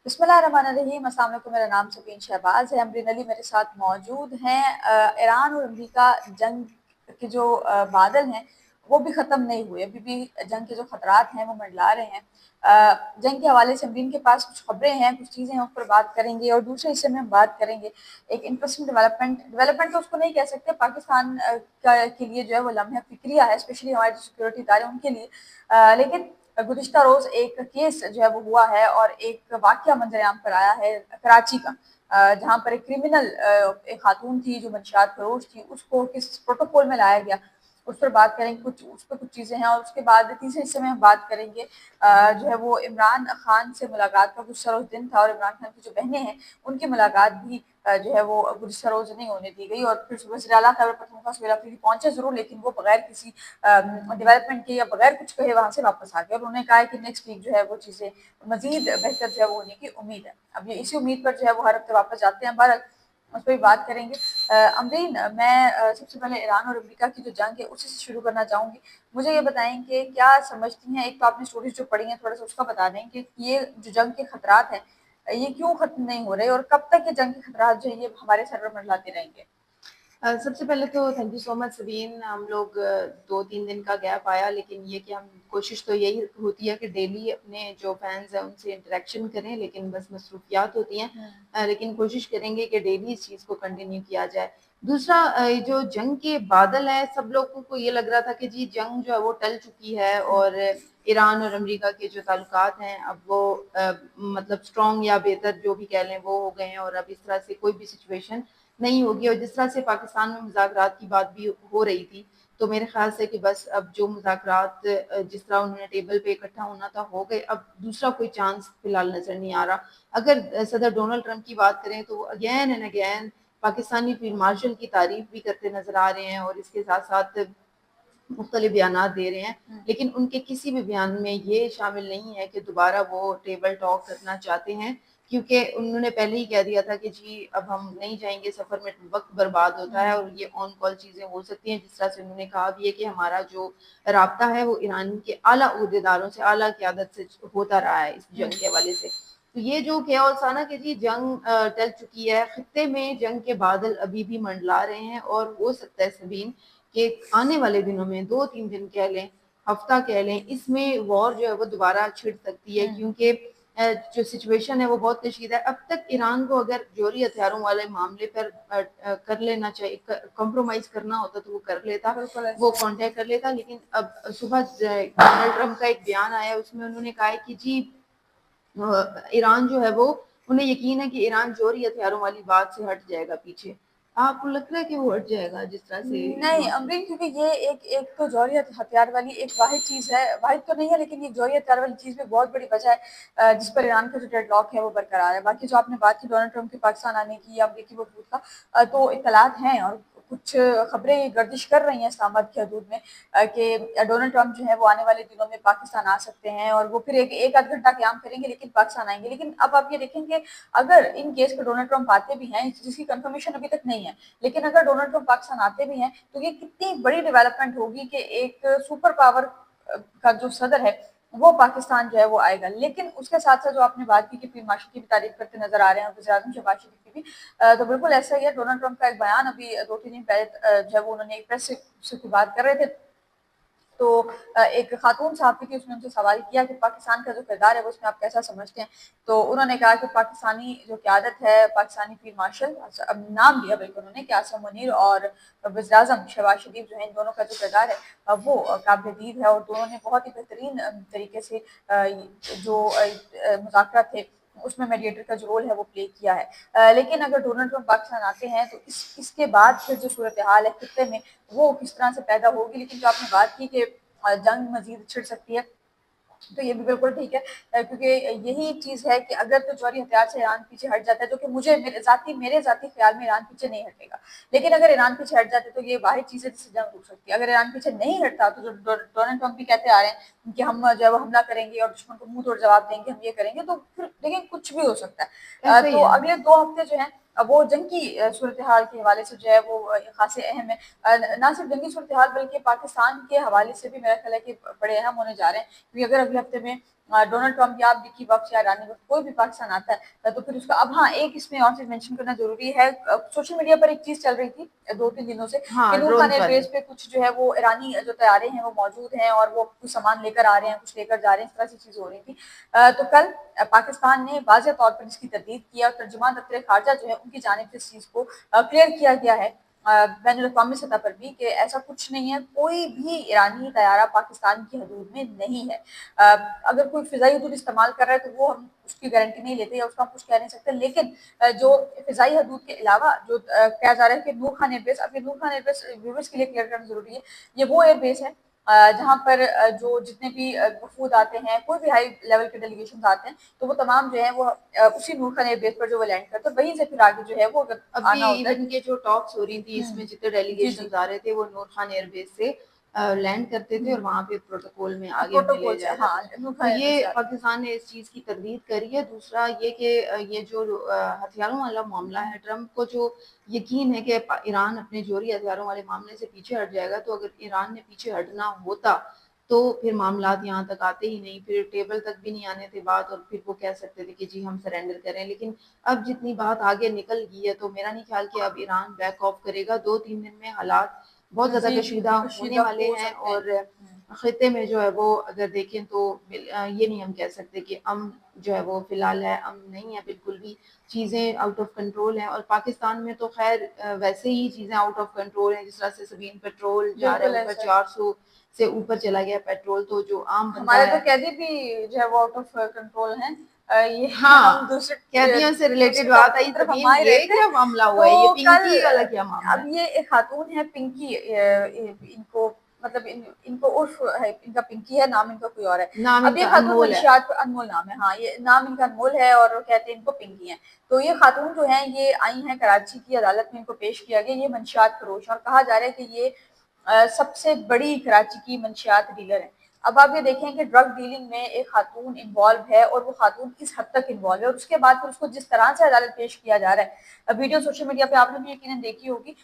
बिस्मिल्लाहिर्रहमानिर्रहीम। अस्सलाम वालेकुम। मेरा नाम सबीन शहबाज है। अमरीन अली मेरे साथ मौजूद हैं। ईरान और अमेरिका जंग के जो बादल हैं वो भी ख़त्म नहीं हुए। अभी भी जंग के जो खतरात हैं वो मंडला रहे हैं। जंग के हवाले से अमरीन के पास कुछ खबरें हैं, कुछ चीज़ें हैं, उस पर बात करेंगे। और दूसरे हिस्से में हम बात करेंगे एक इंटरेस्टिंग डेवलपमेंट तो उसको नहीं कह सकते, पाकिस्तान के लिए जो है वो लम्हा फिक्रिया है, स्पेशली हमारे जो सिक्योरिटी इदारे उनके लिए। लेकिन गुज़िश्ता रोज़ एक केस जो है वो हुआ है और एक वाक़या मंज़र-ए-आम पर आया है कराची का, जहाँ पर एक क्रिमिनल एक खातून थी जो मंशियात फरोश थी, उसको किस प्रोटोकॉल में लाया गया, उस पर बात करेंगे। उस पर कुछ चीज़ें हैं और उसके बाद तीसरे हिस्से में हम बात करेंगे जो है वो इमरान खान से मुलाकात का गुज़िश्ता रोज़ दिन था और इमरान खान की जो बहनें हैं उनकी मुलाकात भी जो है वो गुज़िश्ता रोज़ नहीं होने दी गई। और फिर वज़ीर आला खैबर पख्तूनख्वा सुहेल अफरीदी पहुंचे ज़रूर, लेकिन वो बगैर किसी डेवलपमेंट के या बगैर कुछ कहे वहाँ से वापस आ गए। और उन्होंने कहा है कि नेक्स्ट वीक जो है वो चीज़ें मज़ीद बेहतर जो है वो होने की उम्मीद है। अब ये इसी उम्मीद पर जो है वो हर हफ्ते वापस जाते हैं। बहरहाल उस पर भी बात करेंगे। अमरीन, मैं सबसे पहले ईरान और अमेरिका की जो जंग है उसी से शुरू करना चाहूँगी। मुझे ये बताएं कि क्या समझती हैं, एक तो आपने स्टोरीज जो पढ़ी हैं थोड़ा सा उसका बता दें कि ये जो जंग के खतरात हैं ये क्यों खत्म नहीं हो रहे और कब तक ये जंग के खतरात जो है ये हमारे सर पर मंडलाते रहेंगे। सबसे पहले तो thank you so much Sabeen. हम लोग 2-3 दिन का गैप आया, लेकिन ये कि हम कोशिश तो यही होती है कि डेली अपने जो फैंस हैं उनसे इंटरेक्शन करें, लेकिन बस मसरूफियात होती हैं। लेकिन कोशिश करेंगे कि डेली इस चीज़ को कंटिन्यू किया जाए। दूसरा, जो जंग के बादल हैं, सब लोगों को ये लग रहा था कि जी जंग जो है वो टल चुकी है और ईरान और अमेरिका के जो ताल्लुकात हैं अब वो मतलब स्ट्रॉन्ग या बेहतर जो भी कह लें वो हो गए हैं और अब इस तरह से कोई भी सिचुएशन नहीं होगी। और जिस तरह से पाकिस्तान में मुज़ाकरात की बात भी हो रही थी, तो मेरे ख्याल से कि बस अब जो मुज़ाकरात जिस तरह उन्होंने टेबल पे इकट्ठा होना था हो गए, अब दूसरा कोई चांस फिलहाल नजर नहीं आ रहा। अगर सदर डोनाल्ड ट्रंप की बात करें तो again and again Pakistani field marshal की तारीफ भी करते नजर आ रहे हैं और इसके साथ साथ मुख्तलिफ बयानात दे रहे हैं, लेकिन उनके किसी भी बयान में ये शामिल नहीं है कि दोबारा वो टेबल टॉक करना चाहते हैं, क्योंकि उन्होंने पहले ही कह दिया था कि जी अब हम नहीं जाएंगे, सफ़र में वक्त बर्बाद होता है और ये ऑन कॉल चीज़ें हो सकती हैं। जिस तरह से उन्होंने कहा भी है कि हमारा जो राब्ता है वो ईरान के आला उहदेदारों से, आला क़यादत से होता रहा है इस जंग के हवाले से। तो ये जो केओस था ना कि जी जंग टल चुकी है, खित्ते में जंग के बादल अभी भी मंडला रहे हैं और हो सकता है सबीन कि आने वाले दिनों में 2-3 दिन कह लें, हफ्ता कह लें, इसमें वॉर जो है वो दोबारा छिड़ सकती है, क्योंकि जो सिचुएशन है वो बहुत कशीदा है। अब तक ईरान को अगर जोहरी हथियारों वाले मामले पर कर लेना चाहिए, कॉम्प्रोमाइज करना होता तो वो कर लेता, वो कॉन्टेक्ट कर लेता। लेकिन अब सुबह डोनाल्ड ट्रंप का एक बयान आया, उसमें उन्होंने कहा है कि जी ईरान जो है वो, उन्हें यकीन है कि ईरान जोहरी हथियारों वाली बात से हट जाएगा पीछे। आपको लगता है कि वो हट जाएगा जिस तरह से नहीं अमरीन, क्योंकि ये एक एक तो जौहरी हथियार वाली एक वाहिद चीज़ है, वाहिद तो नहीं है लेकिन ये जौहरी हथियार वाली चीज़ में बहुत बड़ी वजह है जिस पर ईरान का जो डेडलॉक है वो बरकरार है। बाकी जो आपने बात की डोनाल्ड ट्रंप के पाकिस्तान आने की या अमरीकी वफूद का, तो इत्तलात हैं और कुछ खबरें गर्दिश कर रही हैं इस्लामाबाद की हदूद में कि डोनाल्ड ट्रंप जो है वो आने वाले दिनों में पाकिस्तान आ सकते हैं और वो फिर एक आध घंटा क्याम करेंगे लेकिन पाकिस्तान आएंगे। लेकिन अब आप ये देखेंगे, अगर इन केस पे डोनाल्ड ट्रंप आते भी हैं, जिसकी कंफर्मेशन अभी तक नहीं है, लेकिन अगर डोनाल्ड ट्रंप पाकिस्तान आते भी हैं तो ये कितनी बड़ी डेवलपमेंट होगी कि एक सुपर पावर का जो सदर है वो पाकिस्तान जो है वो आएगा। लेकिन उसके साथ साथ जो आपने बात की कि फील्ड मार्शल की भी तारीफ करते नजर आ रहे हैं, वज़ीर आज़म शहबाज शरीफ की भी, तो बिल्कुल ऐसा ही है। डोनाल्ड ट्रंप का एक बयान अभी 2-3 दिन पहले जो है वो उन्होंने एक प्रेस से बात कर रहे थे, तो एक खातून साहब थी, उसने उनसे सवाल किया कि पाकिस्तान का जो किरदार है वो उसमें आप कैसा समझते हैं। तो उन्होंने कहा कि पाकिस्तानी जो क़यादत है, पाकिस्तानी फील्ड मार्शल, अब नाम लिया बिल्कुल उन्होंने कि आसिम मुनीर और वज़ीर आज़म शहबाज शरीफ जो है, इन दोनों का जो किरदार है वो काबिल दीद है और दोनों ने बहुत ही बेहतरीन तरीके से जो मुज़ाकरात थे उसमें मीडिएटर का जो रोल है वो प्ले किया है। लेकिन अगर डोनाल्ड ट्रंप पाकिस्तान आते हैं तो इसके बाद फिर जो सूरत हाल है खित्ते में वो किस तरह से पैदा होगी। लेकिन जो आपने बात की कि जंग मजीद छिड़ सकती है, तो ये भी बिल्कुल ठीक है, क्योंकि यही चीज़ है कि अगर तो जौहरी हथियार से ईरान पीछे हट जाता है, जो कि मुझे मेरे ज़ाती ख्याल में ईरान पीछे नहीं हटेगा, लेकिन अगर ईरान पीछे हट जाते तो ये वाहिद चीज़ है जिससे जंग रुक सकती है। अगर ईरान पीछे नहीं हटता तो जो डोनाल्ड ट्रंप भी कहते आ रहे हैं कि हम जो है वो हमला करेंगे और दुश्मन को मुंह तोड़ जवाब देंगे, हम ये करेंगे, तो फिर देखिए कुछ भी हो सकता है। ऐसा ही तो है। अगले 2 हफ्ते जो है वो जंग की सूरत हाल के हवाले से जो है वो खासे अहम है। ना सिर्फ जंगी सूरत हाल बल्कि पाकिस्तान के हवाले से भी मेरा ख्याल है कि बड़े अहम होने जा रहे हैं, क्योंकि अगर अगले हफ्ते में डोनाल्ड ट्रंप या आप विक्की बक्स या ईरानी वक्त कोई भी पाकिस्तान आता है तो फिर उसका अब हाँ एक इसमें और चीज मेंशन करना जरूरी है। सोशल मीडिया पर एक चीज चल रही थी 2-3 दिनों से कि हाँ, नूर खान ड्रोन्स वाली। एयरबेस पे कुछ जो है वो ईरानी जो तैयारे हैं वो मौजूद हैं और वो कुछ सामान लेकर आ रहे हैं, कुछ लेकर जा रहे हैं, इस तरह से चीज हो रही थी। तो कल पाकिस्तान ने वाज़ेह तौर पर इसकी तरदीद किया और तर्जुमान दफ्तर खारजा जो है उनकी जानिब से इस चीज को क्लियर किया गया है बैनुल अक़वामी सतह पर भी कि ऐसा कुछ नहीं है, कोई भी ईरानी तैयारा पाकिस्तान की हदूद में नहीं है। अगर कोई फिजाई हदूद इस्तेमाल कर रहा है तो वो हम उसकी गारंटी नहीं लेते या उसका हम कुछ कह नहीं सकते, लेकिन जो फिजाई हदूद के अलावा जो कहा जा रहा है कि नूर खान एयरबेस, अब ये नूर खान एयरबेस व्यूवर्स के लिए क्लियर करना जरूरी है, ये वो एयरबेस है जहाँ पर जो जितने भी वफूद आते हैं, कोई भी हाई लेवल के डेलीगेशन आते हैं तो वो तमाम जो है वो उसी नूर खान एयरबेस पर जो वो लैंड करते हैं, वहीं से फिर आगे जो है वो अगर अभी आना होता है। इवन के जो टॉक्स हो रही थी इसमें जितने जी डेलीगेशन जी आ रहे थे वो नूर खान एयरबेस से लैंड करते थे और वहां पे प्रोटोकॉल में आगे उन्हें ले प्रोटोकॉल से जाया हाँ जाता था। नूर तो खान एयरबेस ये से आते हैं। पाकिस्तान ने इस चीज की तरदीद करी है। दूसरा ये कि ये जो हथियारों वाला मामला है, ट्रम्प को जो यकीन है कि ईरान अपने जोहरी हथियारों वाले मामले से पीछे हट जाएगा, तो अगर ईरान ने पीछे हटना होता तो फिर मामलात यहाँ तक आते ही नहीं, फिर टेबल तक भी नहीं आने थे बात, और फिर वो कह सकते थे कि जी हम सरेंडर करें। लेकिन अब जितनी बात आगे निकल गई है तो मेरा नहीं ख्याल कि अब ईरान बैक ऑफ करेगा। 2-3 दिन में हालात बहुत ज्यादा जी जी कशीदा होने कशीदा वाले हो हैं, सकते हैं। और खत्े में जो है वो अगर देखें तो ये नहीं हम कह सकते कि अमन जो है वो फिलहाल है, अमन नहीं है बिल्कुल भी। चीज़ें आउट ऑफ कंट्रोल हैं, और पाकिस्तान में तो खैर वैसे ही चीज़ें आउट ऑफ कंट्रोल हैं। जिस तरह से सभी पेट्रोल जा रहा बिल्कुल है ऊपर, ऐसा है। 400 से ऊपर चला गया पेट्रोल, तो जो आम बंदा हमारे तो है। कैदी भी जो है वो आउट ऑफ कंट्रोल हैं। ये हम हाँ, दूसरे कैदियों से रिलेटेड दूसरी बात टॉपिक की आई तरफ हम तबीन, आ ही रहे ये थे। क्या मामला हुआ है, ये तो कल पिंकी वाला क्या मामला अब है? ये एक खातून है पिंकी, इनको मतलब इनको उर्फ है, इनका पिंकी है, नाम इनका कोई और है। नाम अब ये इनका खातून अनमोल है। मंशियात अनमोल नाम है, हाँ ये नाम इनका अनमोल है और वो कहते हैं इनको पिंकी है। तो ये खातून जो है ये आई हैं कराची की अदालत में, इनको पेश किया गया। ये मंशियात फरोश और कहा जा रहा है कि ये सबसे बड़ी कराची की मंशियात डीलर है। अब आप ये देखें कि ड्रग डीलिंग में एक खातून इन्वॉल्व है और वो खातून किस हद तक इन्वॉल्व है, और उसके बाद फिर उसको जिस तरह से अदालत पेश किया जा रहा है, वीडियो सोशल मीडिया पे आपने भी यकीनन देखी होगी।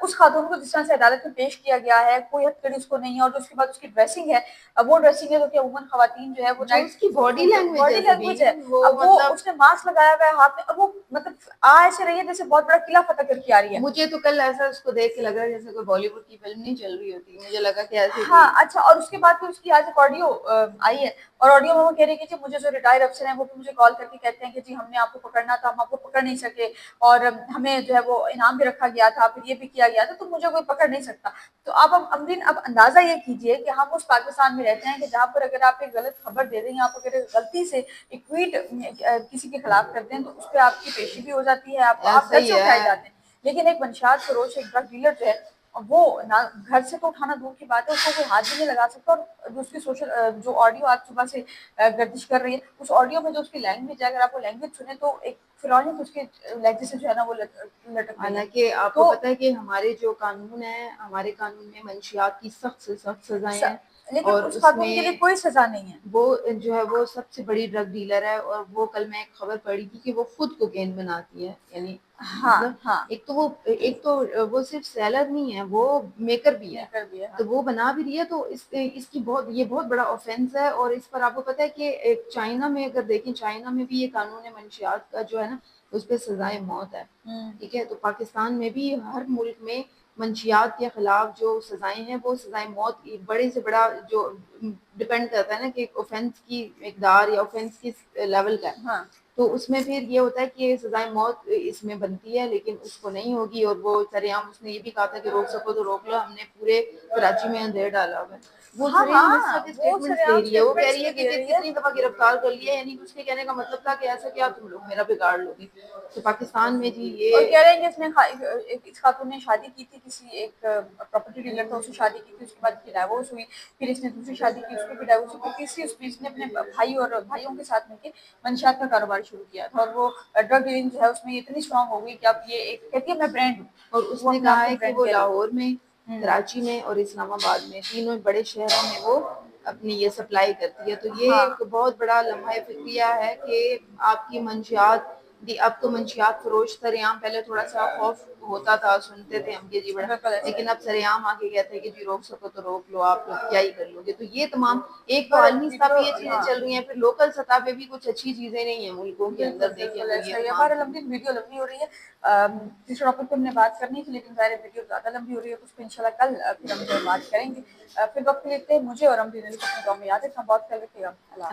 उस खातून को जिस तरह से अदालत में पेश किया गया है, कोई हथकड़ी उसको नहीं है, और जो उसके बाद उसकी ड्रेसिंग है, अब वो ड्रेसिंग है तो कि अमूमन खवातीन जो है वो जो नाइट उसकी बॉडी लैंग्वेज बॉडी है लैंग्वेज है। सबीन, वो अब वो मतलब उसने मास्क लगाया हुआ है हाथ में, और वो मतलब आ ऐसे रही है जैसे बहुत बड़ा किला फतेह करके आ रही है। मुझे तो कल ऐसा उसको देख के लगा जैसे कोई बॉलीवुड की फिल्म नहीं चल रही होती। मुझे लगा कि ऐसे कोई। हाँ, अच्छा, और उसके बाद फिर उसकी आज एक ऑडियो आई है, और ऑडियो में वो कह रही है कि जी मुझे जो रिटायर अफसर हैं वो मुझे कॉल करके कहते हैं कि जी हमने आपको पकड़ना था, हम आपको पकड़ नहीं सके, और हमें जो है वो इनाम भी रखा गया था, फिर ये भी किया गया था, तो मुझे कोई पकड़ नहीं सकता। तो आप अब अमरीन अब अंदाजा ये कीजिए कि हम उस पाकिस्तान में रहते हैं कि जहाँ पर अगर आप एक गलत खबर दे दें, आप अगर गलती से एक ट्वीट किसी के खिलाफ कर दें तो उस पर आपकी पेशी भी हो जाती है, आप ऐसा घर ही से उठाए है। जाते हैं। लेकिन एक मंशात फरोश, एक ड्रग डीलर जो है वो ना घर से तो उठाना दूर की बात है, उसको कोई हाथ भी नहीं लगा सकता। और जो उसकी जो ऑडियो आज सुबह से गर्दिश कर रही है, उस ऑडियो में जो उसकी लैंग्वेज है, अगर आप वो लैंग्वेज सुने तो एक फिरौनी तो उसके लहजे से जो है ना वो लटक रही है। हालांकि आपको तो पता है कि हमारे जो कानून है, हमारे कानून में मंशियात की सख्त से सख्त सजाएं स, हैं, लेकिन और उस खातून के लिए उसमें कोई सजा नहीं है। वो जो है वो सबसे बड़ी ड्रग डीलर है। और वो कल मैं एक खबर पढ़ी थी कि वो खुद कोकेन बनाती है, यानी हाँ मतलब हाँ, एक तो वो सिर्फ सेलर नहीं है, वो मेकर भी है। मेकर भी है तो हाँ। वो बना भी रही है, तो इसकी बहुत बड़ा ऑफेंस है। और इस पर आपको पता है कि एक चाइना में अगर देखें, चाइना में भी ये कानून मंशियात का जो है ना उस पर सजाए मौत है। हम्म, ठीक है, तो पाकिस्तान में भी हर मुल्क में मंशियात के खिलाफ जो सजाएं हैं वो सजाए मौत बड़े से बड़ा जो डिपेंड करता है ना कि ऑफेंस की मकदार या ऑफेंस किस लेवल का है। हाँ तो उसमें फिर ये होता है कि सजाए मौत इसमें बनती है, लेकिन उसको नहीं होगी। और वो सरेआम उसने ये भी कहा था कि रोक सको तो रोक लो, हमने पूरे कराची में अंधेर डाला हुआ है। वो हाँ सरेआम इस तरह हाँ, के वो स्टेटमेंट्स दे सरेआम रही है। वो कह स्टेटमेंट्स रही भी है कि दे रही है। कितनी दफा गिरफ्तार कर लिया, यानी कि उसके कहने का मतलब था कि ऐसा क्या तुम लोग मेरा बिगाड़ लोगे। तो पाकिस्तान में जी ये और कह रहे हैं कि इस खातून ने शादी की थी, किसी एक प्रॉपर्टी डीलर था, उससे शादी की थी, उसके बाद इसकी डाइवोर्स हुई, फिर इसने दूसरी शादी की, उसकी भी डाइवोर्स हुई, फिर तीसरी उसमें इसने अपने भाई और भाइयों के साथ मिलकर मंशियात का कारोबार शुरू किया था, और वो ड्रग डीलिंग जो है उसमें इतनी स्ट्रांग हो गई कि अब ये एक कहती है मैं ब्रांड हूँ, और वो उसने अपने कहा आप को है कि ब्रांड वो कह रही लाहौर में, है। कराची में और इस्लामाबाद में, तीनों बड़े शहरों में वो अपनी ये सप्लाई करती है। तो ये हाँ एक बहुत बड़ा लम्हा फिक्रिया है कि आपकी मंशियात जी, अब तो मंशियात फरोश सरेआम, पहले थोड़ा सा खौफ होता था, सुनते थे हम कि जी बड़ा, बिल्कुल ऐसा लेकिन ही अब सरेआम आके कहते हैं कि जी रोक सको तो रोक लो, आप लोग क्या ही कर लोगे। तो ये तमाम, एक तो पर आलमी सतह वीडियो पे ये चीजें हाँ, चल रही हैं, फिर लोकल सतह पे भी कुछ अच्छी चीजें नहीं है मुल्कों के बिल्कुल, अंदर देखें बिल्कुल तो ये ऐसा ही है। तमाम बहरहाल चीजें। लंबी वीडियो लंबी हो रही है। जिस टॉपिक पे हमने बात करनी थी, लेकिन ज़ाहिर है वीडियो ज़्यादा लंबी हो रही है, तो उस पे इंशाल्लाह कल फिर हम जो है बात करेंगे। फिर वक्त के लिए इतने, मुझे और अमरीन अली को अपनी दुआ में याद रखना, बहुत ख्याल रखिएगा। अल्लाह हाफ़िज़।